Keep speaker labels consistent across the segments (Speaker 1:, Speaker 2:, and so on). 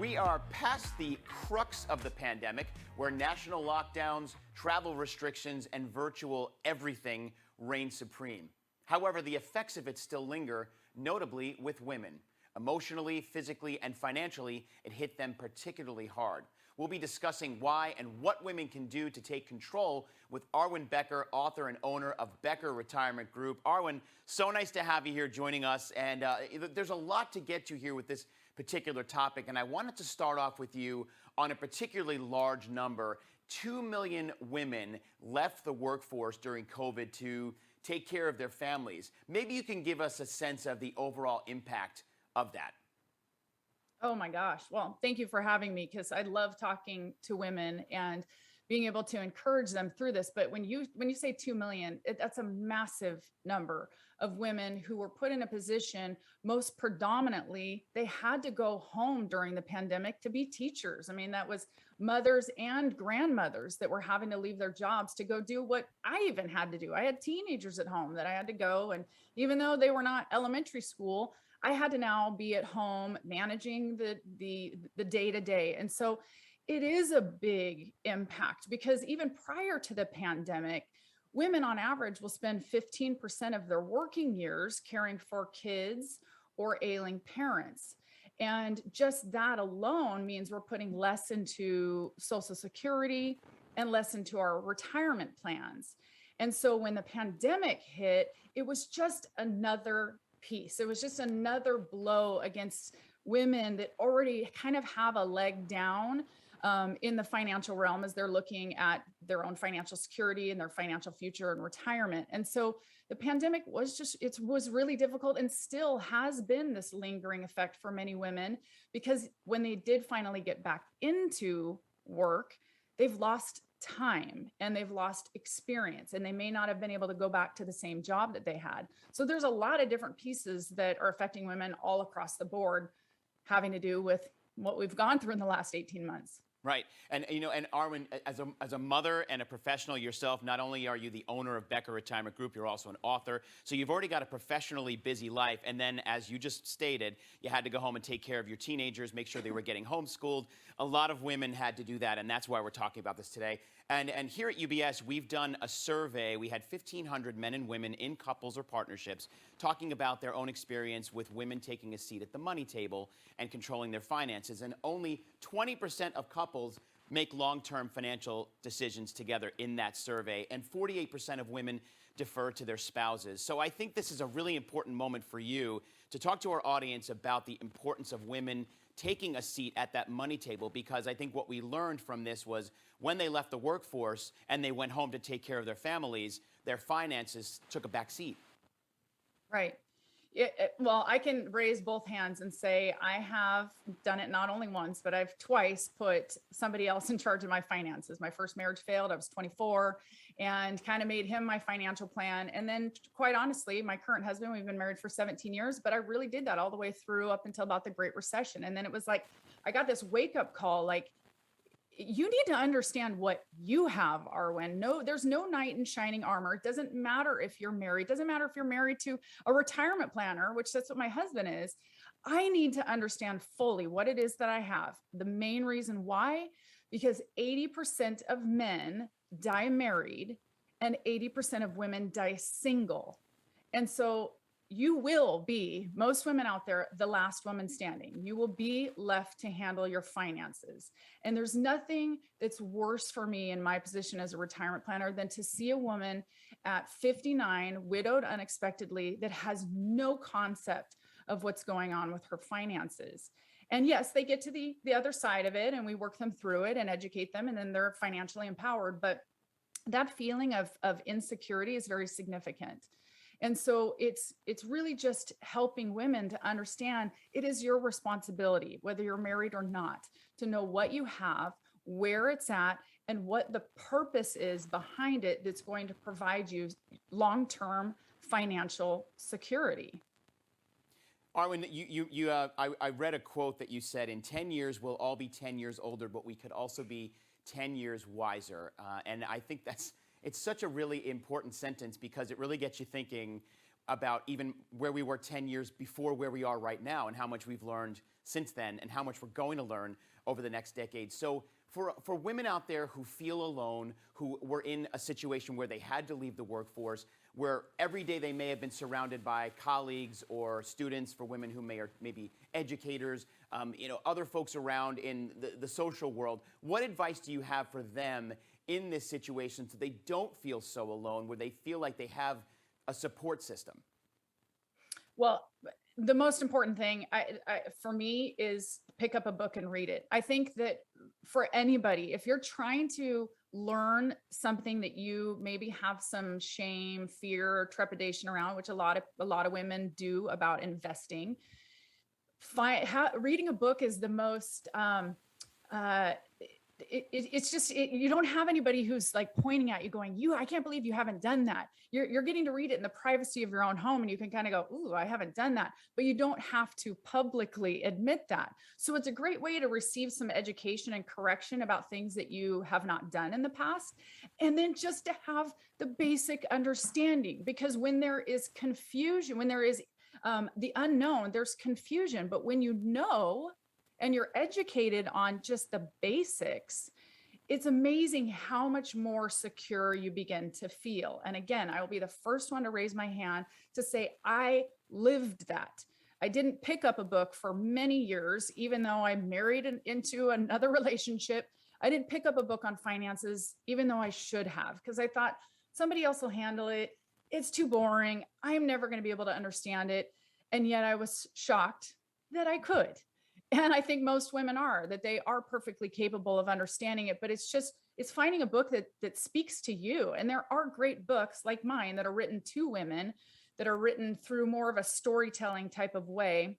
Speaker 1: We are past the crux of the pandemic, where national lockdowns, travel restrictions, and virtual everything reign supreme. However, the effects of it still linger, notably with women. Emotionally, physically, and financially, it hit them particularly hard. We'll be discussing why and what women can do to take control with Arwen Becker, author and owner of Becker Retirement Group. Arwen, so nice to have you here joining us. And there's a lot to get to here with this particular topic. And I wanted to start off with you on a particularly large number. 2 million women left the workforce during COVID to take care of their families. Maybe you can give us a sense of the overall impact of that.
Speaker 2: Oh my gosh. Well, thank you for having me, because I love talking to women and being able to encourage them through this. But when you say 2 million, that's a massive number of women who were put in a position. Most predominantly, they had to go home during the pandemic to be teachers. I mean, that was mothers and grandmothers that were having to leave their jobs to go do what I even had to do. I had teenagers at home that I had to go. And even though they were not elementary school, I had to now be at home managing the day-to-day. And so it is a big impact, because even prior to the pandemic, women on average will spend 15% of their working years caring for kids or ailing parents. And just that alone means we're putting less into Social Security and less into our retirement plans. And so when the pandemic hit, it was just another piece. It was just another blow against women that already kind of have a leg down in the financial realm as they're looking at their own financial security and their financial future and retirement. And so the pandemic it was really difficult, and still has been this lingering effect for many women, because when they did finally get back into work, they've lost time and they've lost experience, and they may not have been able to go back to the same job that they had. So there's a lot of different pieces that are affecting women all across the board, having to do with what we've gone through in the last 18 months.
Speaker 1: Right. And, and Arwen, as a mother and a professional yourself, not only are you the owner of Becker Retirement Group, you're also an author. So you've already got a professionally busy life. And then, as you just stated, you had to go home and take care of your teenagers, make sure they were getting homeschooled. A lot of women had to do that, and that's why we're talking about this today. And here at UBS, we've done a survey. We had 1,500 men and women in couples or partnerships talking about their own experience with women taking a seat at the money table and controlling their finances. And only 20% of couples make long-term financial decisions together in that survey, and 48% of women defer to their spouses. So I think this is a really important moment for you to talk to our audience about the importance of women taking a seat at that money table, because I think what we learned from this was when they left the workforce and they went home to take care of their families, their finances took a back seat.
Speaker 2: Right. Well, I can raise both hands and say I have done it not only once, but I've twice put somebody else in charge of my finances. My first marriage failed. I was 24 and kind of made him my financial plan. And then, quite honestly, my current husband, we've been married for 17 years, but I really did that all the way through up until about the Great Recession. And then it was like, I got this wake up call, like, you need to understand what you have, Arwen. No, there's no knight in shining armor. It doesn't matter if you're married. It doesn't matter if you're married to a retirement planner, which that's what my husband is. I need to understand fully what it is that I have. The main reason why, because 80% of men die married and 80% of women die single. And so you will be, most women out there, the last woman standing. You will be left to handle your finances. And there's nothing that's worse for me in my position as a retirement planner than to see a woman at 59, widowed unexpectedly, that has no concept of what's going on with her finances. And yes, they get to the other side of it, and we work them through it and educate them, and then they're financially empowered. But that feeling of insecurity is very significant. And so it's really just helping women to understand it is your responsibility, whether you're married or not, to know what you have, where it's at, and what the purpose is behind it that's going to provide you long-term financial security.
Speaker 1: Arwen, I read a quote that you said, in 10 years, we'll all be 10 years older, but we could also be 10 years wiser. And I think it's such a really important sentence, because it really gets you thinking, about even where we were 10 years before where we are right now, and how much we've learned since then, and how much we're going to learn over the next decade. So for women out there who feel alone, who were in a situation where they had to leave the workforce, where every day they may have been surrounded by colleagues or students, for women who may be educators, other folks around in the social world, what advice do you have for them in this situation so they don't feel so alone, where they feel like they have a support system?
Speaker 2: Well, the most important thing for me is pick up a book and read it. I think that for anybody, if you're trying to learn something that you maybe have some shame, fear, trepidation around, which a lot of women do about investing, reading a book is the most it's just you don't have anybody who's like pointing at you going, I can't believe you haven't done that. You're getting to read it in the privacy of your own home, and you can kind of go, ooh, I haven't done that, but you don't have to publicly admit that. So it's a great way to receive some education and correction about things that you have not done in the past, and then just to have the basic understanding, because when there is confusion, when there is the unknown, there's confusion. But when you know and you're educated on just the basics, it's amazing how much more secure you begin to feel. And again, I will be the first one to raise my hand to say, I lived that. I didn't pick up a book for many years, even though I married into another relationship. I didn't pick up a book on finances, even though I should have, because I thought somebody else will handle it. It's too boring. I'm never going to be able to understand it. And yet I was shocked that I could. And I think most women that they are perfectly capable of understanding it, but it's finding a book that speaks to you. And there are great books like mine that are written to women, that are written through more of a storytelling type of way,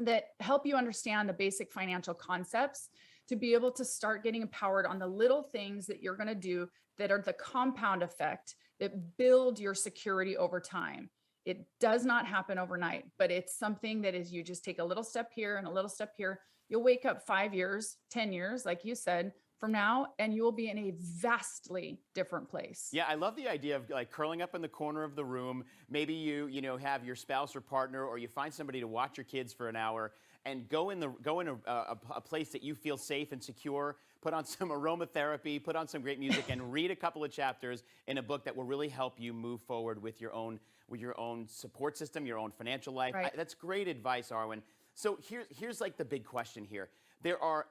Speaker 2: that help you understand the basic financial concepts to be able to start getting empowered on the little things that you're going to do that are the compound effect that build your security over time. It does not happen overnight, but it's something that is, you just take a little step here and a little step here. You'll wake up 5 years, 10 years, like you said, from now, and you will be in a vastly different place.
Speaker 1: Yeah, I love the idea of like curling up in the corner of the room. Maybe you have your spouse or partner, or you find somebody to watch your kids for an hour, and go in a place that you feel safe and secure. Put on some aromatherapy, put on some great music, and read a couple of chapters in a book that will really help you move forward with your own support system, your own financial life.
Speaker 2: Right.
Speaker 1: That's great advice, Arwen. So here's like the big question here. There are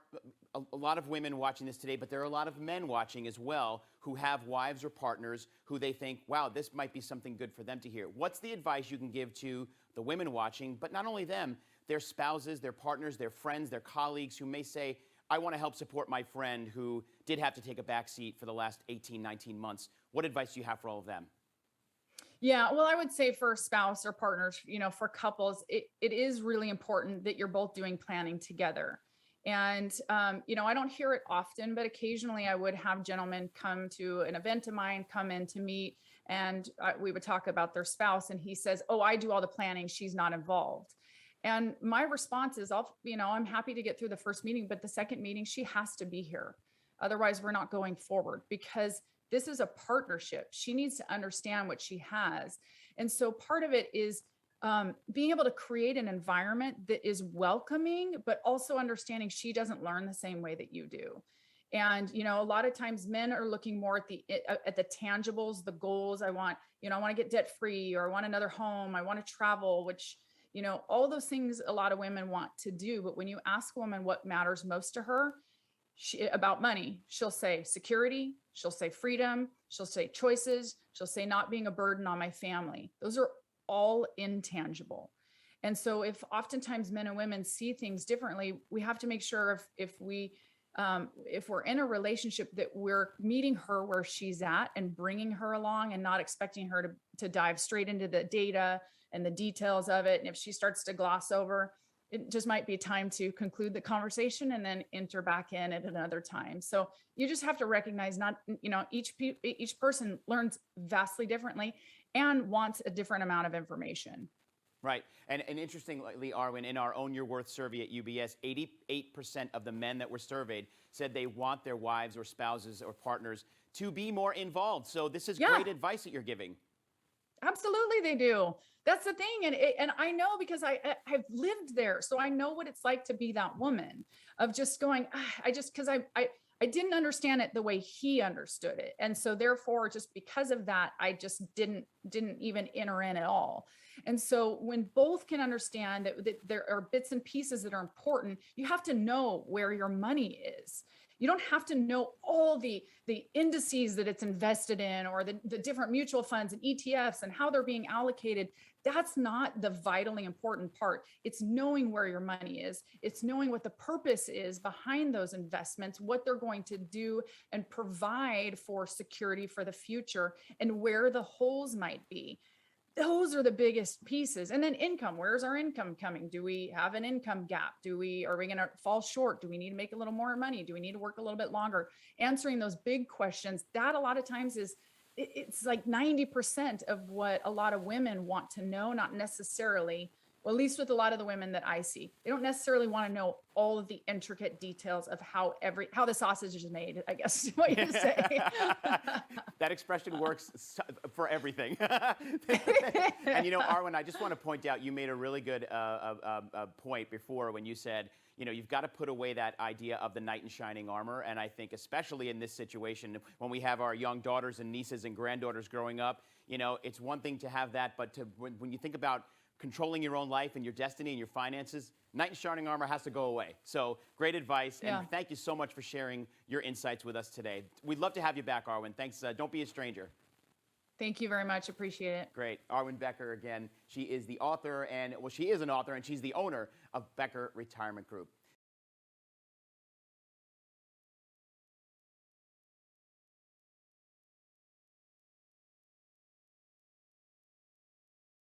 Speaker 1: a lot of women watching this today, but there are a lot of men watching as well who have wives or partners who they think, wow, this might be something good for them to hear. What's the advice you can give to the women watching, but not only them, their spouses, their partners, their friends, their colleagues who may say, I want to help support my friend who did have to take a back seat for the last 18, 19 months. What advice do you have for all of them?
Speaker 2: Yeah, well, I would say for spouse or partners, for couples, it is really important that you're both doing planning together. And, I don't hear it often, but occasionally I would have gentlemen come to an event of mine, come in to meet, and we would talk about their spouse. And he says, oh, I do all the planning, she's not involved. And my response is, I'm happy to get through the first meeting, but the second meeting, she has to be here. Otherwise, we're not going forward, because this is a partnership. She needs to understand what she has. And so part of it is being able to create an environment that is welcoming, but also understanding she doesn't learn the same way that you do. And, a lot of times men are looking more at the tangibles, the goals. I want to get debt free, or I want another home. I want to travel, which, all those things a lot of women want to do. But when you ask a woman what matters most to her, about money, she'll say security, she'll say freedom, she'll say choices, she'll say not being a burden on my family. Those are all intangible. And so if oftentimes men and women see things differently, we have to make sure if we're in a relationship that we're meeting her where she's at and bringing her along, and not expecting her to dive straight into the data and the details of it. And if she starts to gloss over, it just might be time to conclude the conversation and then enter back in at another time. So you just have to recognize each person learns vastly differently and wants a different amount of information.
Speaker 1: Right. And interestingly, Arwen, in our Own Your Worth survey at UBS, 88% of the men that were surveyed said they want their wives or spouses or partners to be more involved. So this is great advice that you're giving.
Speaker 2: Absolutely, they do. That's the thing, and I know because I've lived there, so I know what it's like to be that woman of just going. "Ah, I just because I didn't understand it the way he understood it, and so therefore, just because of that, I just didn't even enter in at all. And so when both can understand that there are bits and pieces that are important, you have to know where your money is. You don't have to know all the indices that it's invested in or the different mutual funds and ETFs and how they're being allocated. That's not the vitally important part. It's knowing where your money is. It's knowing what the purpose is behind those investments, what they're going to do and provide for security for the future, and where the holes might be. Those are the biggest pieces. And then income, where's our income coming? Do we have an income gap? Are we going to fall short? Do we need to make a little more money? Do we need to work a little bit longer? Answering those big questions, that a lot of times is, it's like 90% of what a lot of women want to know, not necessarily, well, at least with a lot of the women that I see, they don't necessarily want to know all of the intricate details of how the sausage is made, I guess is what you say.
Speaker 1: That expression works for everything. And Arwen, I just want to point out, you made a really good point before when you said, you've got to put away that idea of the knight in shining armor. And I think especially in this situation, when we have our young daughters and nieces and granddaughters growing up, it's one thing to have that, but when you think about controlling your own life and your destiny and your finances, knight in shining armor has to go away. So great advice, and thank you so much for sharing your insights with us today. We'd love to have you back, Arwen. Thanks. Don't be a stranger.
Speaker 2: Thank you very much. Appreciate it.
Speaker 1: Great. Arwen Becker, again, she is the author, and she is an author, and she's the owner of Becker Retirement Group.